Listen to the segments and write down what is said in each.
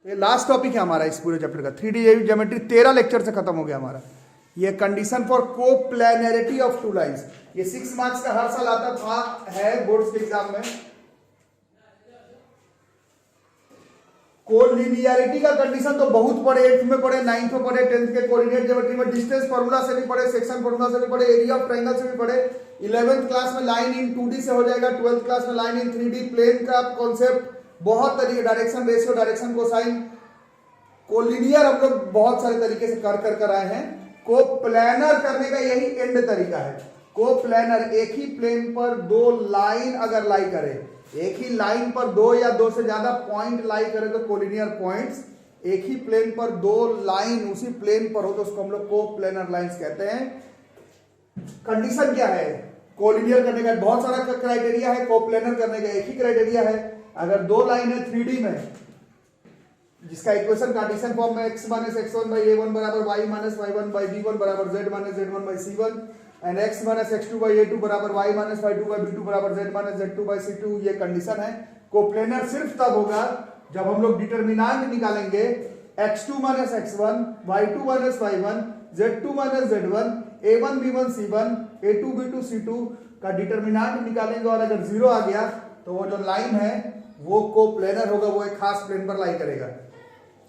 ये last topic है हमारा इस पूरे चैप्टर का। 3D ज्योमेट्री 13 लेक्चर से खत्म हो गया हमारा। ये condition for coplanarity of two lines, ये 6 मार्क्स का हर साल आता था है बोर्ड्स के एग्जाम में। कोलिनियरिटी का कंडीशन तो बहुत पढ़े, 8th में पढ़े, 9th में पढ़े, 10th के कोऑर्डिनेट ज्योमेट्री में डिस्टेंस फार्मूला से भी पढ़े, सेक्शन फार्मूला से भी पढ़े, एरिया ऑफ ट्रायंगल से भी पढ़े। 11th क्लास में लाइन इन 2D से हो जाएगा, 12th क्लास में लाइन इन 3D, प्लेन का कॉन्सेप्ट बहुत तरीके, direction ratio, direction cosine, collinear हम लोग बहुत सारे तरीके से कर आए हैं। कोप्लेनर करने का यही एंड तरीका है। कोप्लेनर एक ही प्लेन पर दो लाइन अगर लाई करे, एक ही लाइन पर दो या दो से ज्यादा पॉइंट लाई करे तो कोलिनियर पॉइंट्स, एक ही प्लेन पर दो लाइन उसी प्लेन पर हो तो उसको हम लोग कोप्लेनर लाइंस कहते हैं। कंडीशन क्या है कोलिनियर करने का? बहुत सारा क्राइटेरिया है। कोप्लेनर करने का एक ही क्राइटेरिया है, अगर दो लाइन है 3D में जिसका इक्वेशन कार्टेशियन फॉर्म में x minus x1 by a1 बराबर y minus y1 by b1 बराबर z minus z1 by c1 and x minus x2 by a2 बराबर y minus y2 by b2 बराबर z minus z2 by c2, ये condition है। Coplanar सिर्फ तब होगा जब हम लोग डिटरमिनेंट निकालेंगे x2 minus x1, y2 minus y1, z2 minus z1, a1 b1 c1, a2 b2 c2 का डिटरमिनेंट निकालेंगे और अगर जीरो आ गया तो वो जो लाइन है वो कोप्लेनर होगा, वो एक खास प्लेन पर लाई करेगा।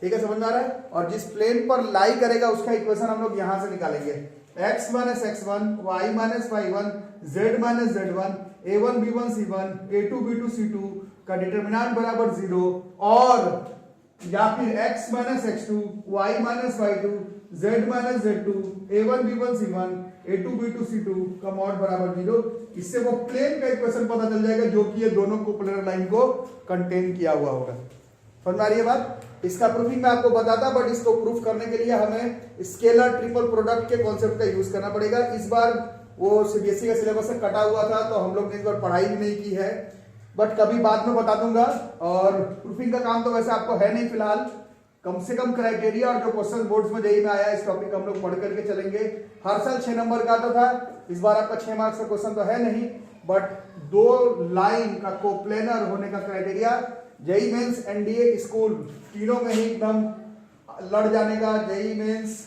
ठीक है, समझ में आ रहा है? और जिस प्लेन पर लाई करेगा उसका इक्वेशन हम लोग यहां से निकालेंगे, x minus x1, y minus y1, z minus z1, a1 b1 c1, a2 b2 c2 का डिटरमिनेंट बराबर 0 और या फिर x minus x2, y minus y2, z minus z2, a1 b1 c1, a2 b2 c2 का mod बराबर 0। इससे वो plane का इक्वेशन पता चल जाएगा जो कि ये दोनों कोप्लेनर लाइन को कंटेन किया हुआ होगा। समझ में आ रही है बात? इसका प्रूफिंग मैं आपको बताता, बट इसको प्रूफ करने के लिए हमें स्केलर ट्रिपल प्रोडक्ट के कॉन्सेप्ट का यूज करना पड़ेगा। इस बार वो सीबीएसई का सिलेबस से कटा हुआ था तो हम लोग ने इस बार पढ़ाई भी नहीं की है, बट कभी बाद में बता दूंगा। और प्रूफिंग का काम तो वैसे आपको है नहीं फिलहाल, कम से कम क्राइटेरिया और जो क्वेश्चन बोर्ड्स में जेईई में आया इस टॉपिक हम लोग पढ़ करके चलेंगे। हर साल 6 नंबर का आता था, इस बार आपका 6 मार्क्स का क्वेश्चन तो है नहीं, बट दो लाइन का कोप्लेनर होने का criteria JEE mains, NDA, school तीनों में ही एकदम लड़ जाने का। जेईई मेंस,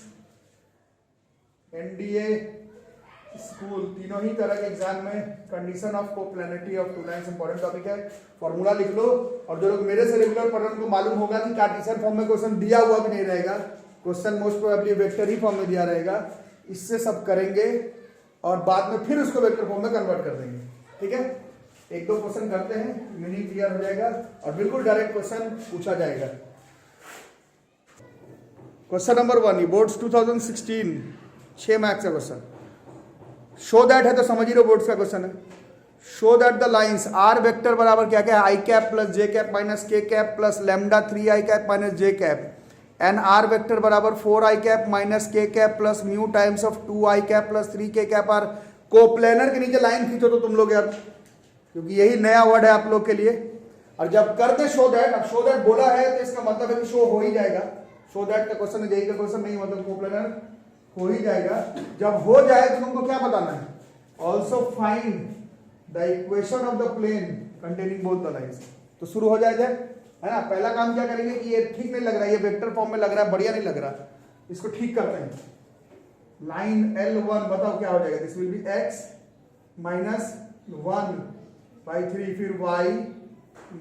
एनडीए, स्कूल तीनों ही तरह के एग्जाम में condition of coplanarity of two lines important topic है। फॉर्मूला लिख लो, और जो लोग मेरे से रेगुलर पढ़ रहे हैं उनको मालूम होगा कि कार्टेशियन फॉर्म में क्वेश्चन दिया हुआ भी नहीं रहेगा, क्वेश्चन मोस्ट प्रोबेबली वेक्टर ही फॉर्म में दिया रहेगा। इससे सब करेंगे और बाद में फिर उसको वेक्टर फॉर्म में कन्वर्ट कर देंगे। ठीक है, एक दो क्वेश्चन करते हैं, मीनिंग क्लियर हो जाएगा और बिल्कुल डायरेक्ट क्वेश्चन पूछा जाएगा। क्वेश्चन नंबर 1 बोर्ड्स 2016 6 मार्क्स का क्वेश्चन। शो दैट है तो समझ ही लो बोर्ड्स का क्वेश्चन है। Show that the lines r vector बराबर क्या क्या है, i cap plus j cap minus k cap plus lambda 3 i cap minus j cap and r vector बराबर 4 i cap minus k cap plus mu times of 2 i cap plus 3 के cap are coplanar के नीचे line खींचो तो तुम लोग यार, क्योंकि यही नया वर्ड है आप लोग के लिए। और जब करते शो दैट, अब शो दैट बोला है तो इसका मतलब है कि शो हो ही जाएगा। शो दैट का क्वेश्चन है, जेईई का क्वेश्चन नहीं, मतलब कोप्लेनर हो ही जाएगा। जब हो जाए तो तुमको क्या बताना है, also find the equation of the plane containing both the lines. तो शुरू हो जाए है ना। पहला काम क्या करेंगे कि ये ठीक नहीं लग रहा है, ये वेक्टर फॉर्म में लग रहा है, बढ़िया नहीं लग रहा, इसको ठीक करते हैं। लाइन L1 बताओ क्या हो जाएगा, this will be x minus 1 by 3, फिर y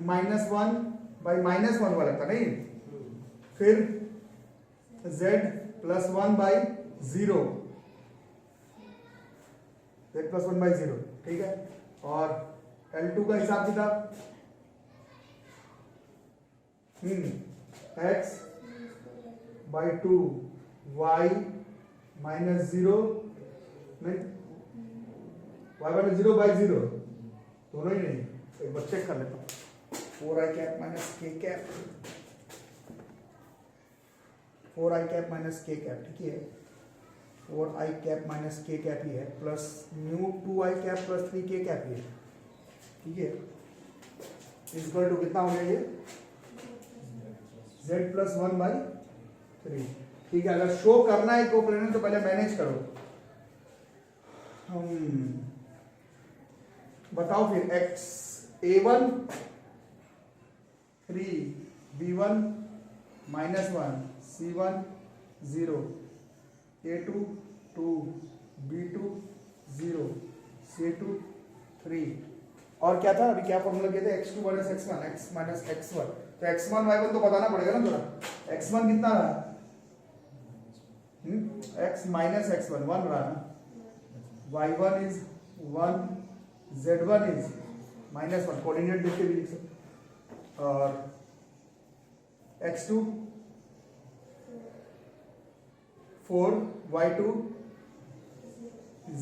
माइनस 1 बाई माइनस 1 वाला था नहीं, फिर z plus 1 by 0, z plus 1 by 0। ठीक है, और L2 का हिसाब किताब x बाई 2 y माइनस 0 नहीं, y माइनस 0 बाई 0 दोनों ही नहीं, एक बार चेक कर लेता हूँ। 4 i cap minus k cap, 4 i cap minus k cap, ठीक है, 4 i cap minus k cap ही है, plus mu 2 i cap plus 3 के कैप ही है। ठीक है, इक्वल टू कितना हो गया ये, z प्लस 1 बाई 3। ठीक है, अगर शो करना है कोप्लेनर तो पहले मैनेज करो। बताओ फिर x a1 3 b1 -1 C1 0 A2 2 B2 0 C2 3 और क्या था अभी क्या फॉर्मूला किया था x2 minus x1 x minus x1 तो x1 y1 तो बताना पड़ेगा ना थोड़ा x1 कितना रहा x माइनस x1 1 रहा ना y1 is 1 z1 is -1 coordinate देख के भी लिख सकते और x2 4 y2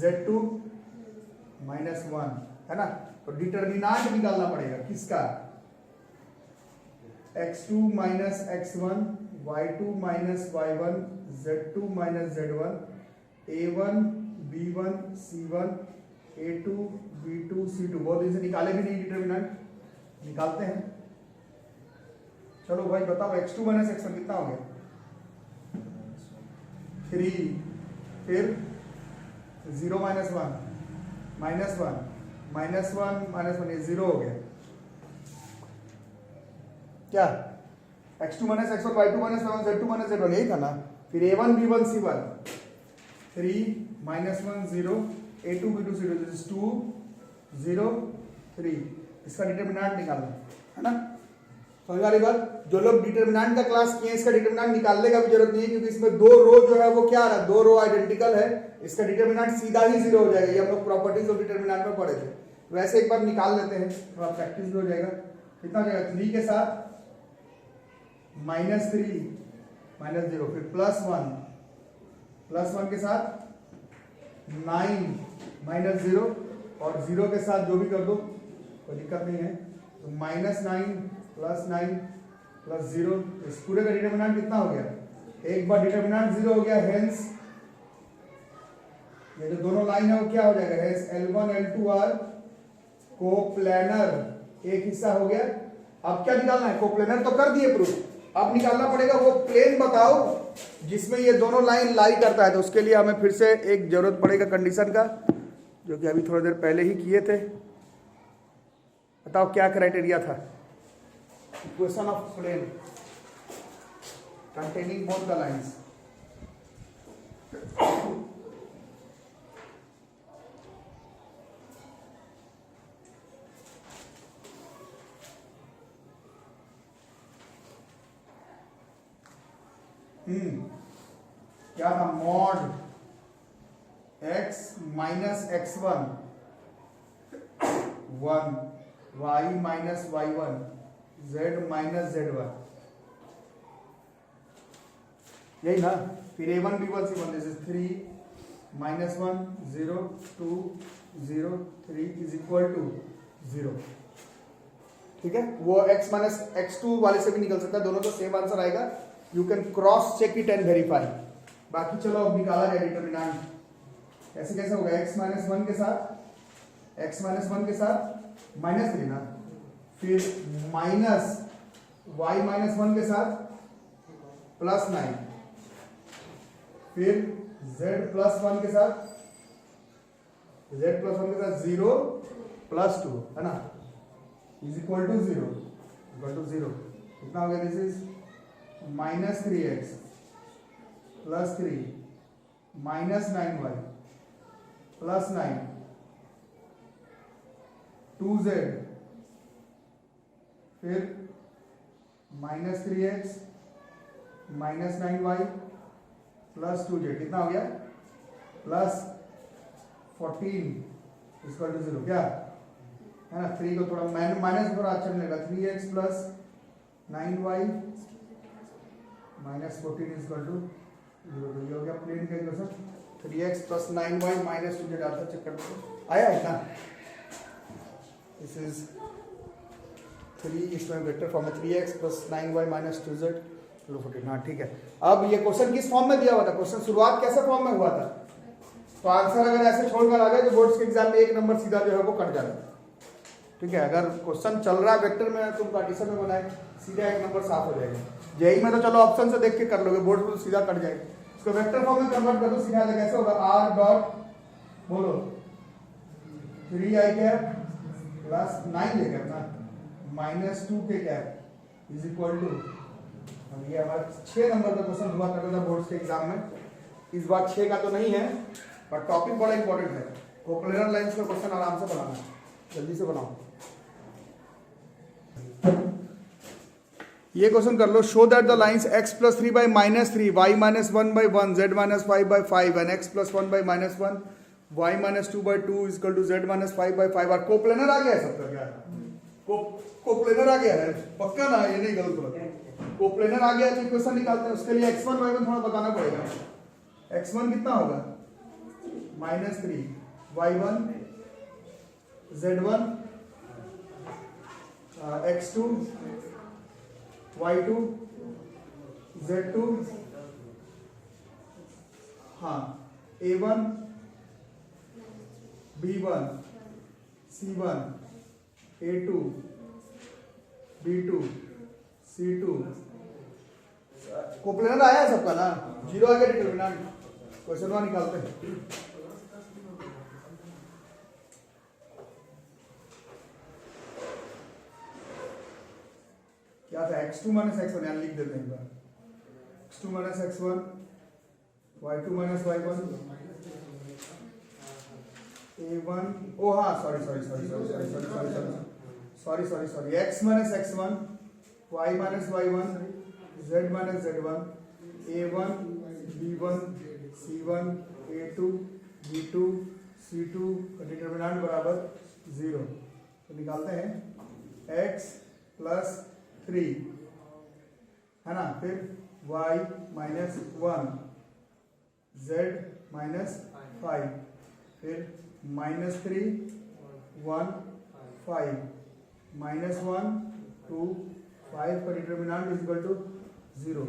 z2 -1 है ना तो डिटर्मिनेंट निकालना पड़ेगा किसका x2 minus x1 y2 minus y1 z2 minus z1 a1 b1 c1 a2 b2 c2 बहुत दिन से निकाले भी नहीं डिटर्मिनेंट निकालते हैं चलो भाई बताओ x2 माइनस x1 कितना हो गया 3 फिर 0 माइनस 1 -1 ये 0 हो गया क्या x2 minus x1 y2 minus y1 z2 minus z1 यही था ना फिर a1 b1 c1 3 -1 0 a2 b2 c2 this is 2 0 3 इसका डिटरमिनेंट निकालना है ना समझ वाली बात जो लोग डिटरमिनेंट का क्लास किए इसका डिटरमिनेंट निकालने का भी जरूरत नहीं है क्योंकि इसमें दो रो जो है वो क्या रहा दो रो आइडेंटिकल है इसका डिटरमिनेंट सीधा ही 0 हो जाएगा ये हम लोग प्रॉपर्टीज ऑफ डिटरमिनेंट में पढ़े थे वैसे एक बार निकाल लेते हैं थोड़ा प्रैक्टिस भी हो जाएगा कितना हो जाएगा 3 के साथ -3 -0 फिर +1 के साथ 9 -0 और 0 के साथ जो भी कर दो कोई दिक्कत नहीं है तो -9 +9 +0 इस पूरे का डिटरमिनेंट कितना हो गया एक बार डिटरमिनेंट 0 हो गया हेंस ये जो दोनों लाइन है वो क्या हो जाएगा hence L1 L2 are coplanar एक हिस्सा हो गया अब क्या निकालना है कोप्लेनर तो कर दिए प्रूफ अब निकालना पड़ेगा वो प्लेन बताओ जिसमें ये दोनों लाइन लाई करता है तो उसके लिए हमें फिर से एक जरूरत पड़ेगा कंडीशन का जो कि अभी थोड़ी देर पहले ही किए थे बताओ क्या क्राइटेरिया था equation of plane containing both the lines क्या था mod x minus x1 1 y minus y1 z minus z1 यही ना फिर a1 b1 c1 this is 3 -1 0 2 0 3 is equal to 0 ठीक है वो x माइनस x2 वाले से भी निकल सकता है दोनों का सेम आंसर आएगा you can cross check it and verify बाकी चलो अब निकाला जाए डिटरमिनेंट ऐसे कैसे होगा x माइनस 1 के साथ -3 ना फिर माइनस y माइनस 1 के साथ +9 फिर z प्लस 1 के साथ 0 + 2 है ना इज इक्वल टू 0 कितना हो गया this is -3x + 3 -9y + 9 2z फिर -3x -9y + 2z कितना हो गया +14 = 0 क्या है ना 3 को थोड़ा माइनस थोड़ा अच्छा मिलेगा 3x + 9y -14 = 0 ये हो गया प्लेन का इक्वेशन 3x + 9y - 2z आता चेक कर दो आया है ना दिस इज 3 इसमें वेक्टर फॉर्म में 3x + 9y - 2z 14 हाँ ठीक है अब ये क्वेश्चन किस फॉर्म में दिया हुआ था क्वेश्चन शुरुआत कैसे फॉर्म में हुआ था तो आंसर अगर ऐसे छोड़कर आ गए तो बोर्ड्स के एग्जाम में एक नंबर सीधा जो है वो कट जाता ठीक है अगर क्वेश्चन चल रहा है वेक्टर में तुम पार्टीशन में बनाए सीधा एक नंबर साफ हो जाएगा जेई में तो चलो ऑप्शन से देख के कर लोगे बोर्ड में सीधा कट जाएगा इसको वेक्टर फॉर्म में कन्वर्ट कर दो सीधा कैसे होगा r डॉट बोलो 3i कैप + 9j कैप ना -2k कैप = अब ये हमारा 6 नंबर का क्वेश्चन हुआ करता था बोर्ड्स के एग्जाम में। इस बार 6 का तो नहीं है, पर टॉपिक बड़ा इंपॉर्टेंट है। कोप्लेनर लाइंस का क्वेश्चन आराम से बनाना है, जल्दी से बनाओ। ये क्वेश्चन कर लो। Show that the lines x + 3 / -3, y - 1 / 1, z - 5 / 5 and x + 1 / -1, y - 2 / 2 = z - 5 / 5 और कोप्लेनर आ गया है सबका। क्या कोप्लेनर आ गया है पक्का ना, ये नहीं गलत बात। कोप्लेनर आ गया तो क्वेश्चन निकालते हैं। उसके लिए x1 y1 थोड़ा बताना पड़ेगा। x1 कितना होगा -3, y1 z1 x2 y2 z2, हाँ a1 b1 c1 a2 b2 c2। Coplanar आया है सबका ना, 0 आ गया डिटरमिनेंट। क्वेश्चन वन निकालते हैं। क्या था x2 - x1, यहाँ लिख देते हैं एक बार। x2 - x1 y2 - y1 a1, ओ हाँ sorry x - x1 y - y1 z - z1 a1 b1 c1 a2 b2 c2 का डिटरमिनेंट बराबर 0। तो निकालते हैं x + 3 है ना, फिर y - 1 z - 5, फिर -3 1 5 -1 2 5 का डिटरमिनेंट = 0।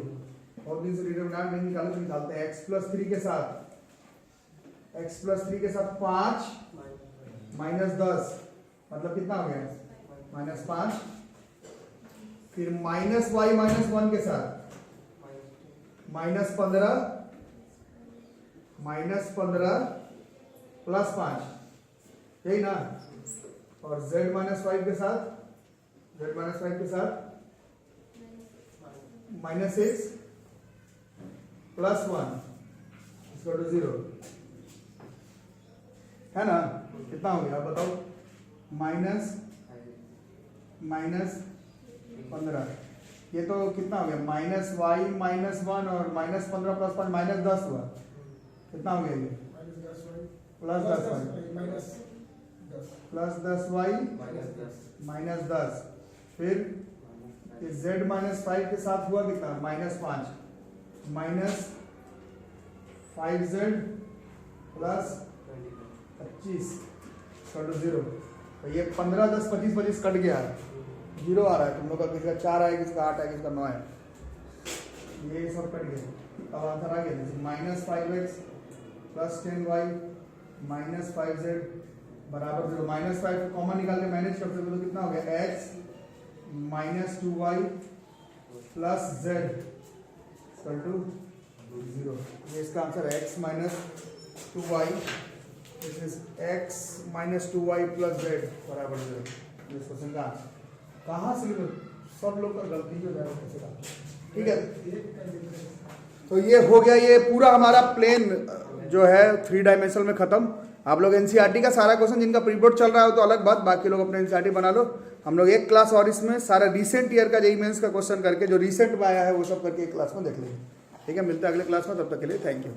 और दिन से डिटरमिनेंट नहीं निकाले तो निकालते हैं x + 3 के साथ 5 -10 मतलब कितना हो गया -5, फिर -y - 1 के साथ -15 + 5, यही ना। और z - 5 के साथ -6 + 1 = 0 है ना। कितना हो गया बताओ -15, ये तो कितना हो गया -y - 1 और -15 + 5 -10 हुआ। कितना हो गया ये +10y -10, फिर z - 5 के साथ हुआ कितना -5 -5z + 25 = 0। तो ये 15 10 25 25 कट गया, 0 आ रहा है तुम लोग का। किसी का 4 है, किसी का 8 है, किसी का 9 है, ये सब कट गया। अब आंसर आ गया -5x + 10y - 5z बराबर 0। -5 को कॉमन निकाल के मैनेज करते हो तो कितना हो गया x - 2y + z = 0। ये इसका आंसर है x - 2y, this is x - 2y + z बराबर 0। इस क्वेश्चन का आंसर कहाँ से सब लोग का गलती हो जाएगा किसी का, ठीक है। तो ये हो गया, ये पूरा हमारा प्लेन जो है 3 डायमेंशनल में खत्म। आप लोग एनसीईआरटी का सारा क्वेश्चन जिनका प्री बोर्ड चल रहा हो तो अलग बात, बाकी लोग अपने एनसीईआरटी बना लो। हम लोग एक क्लास और इसमें सारा रिसेंट ईयर का जेईई मेंस का क्वेश्चन करके जो रिसेंट में आया है वो सब करके एक क्लास में देख लेंगे, ठीक है। मिलते हैं अगले क्लास में, तब तक के लिए थैंक यू।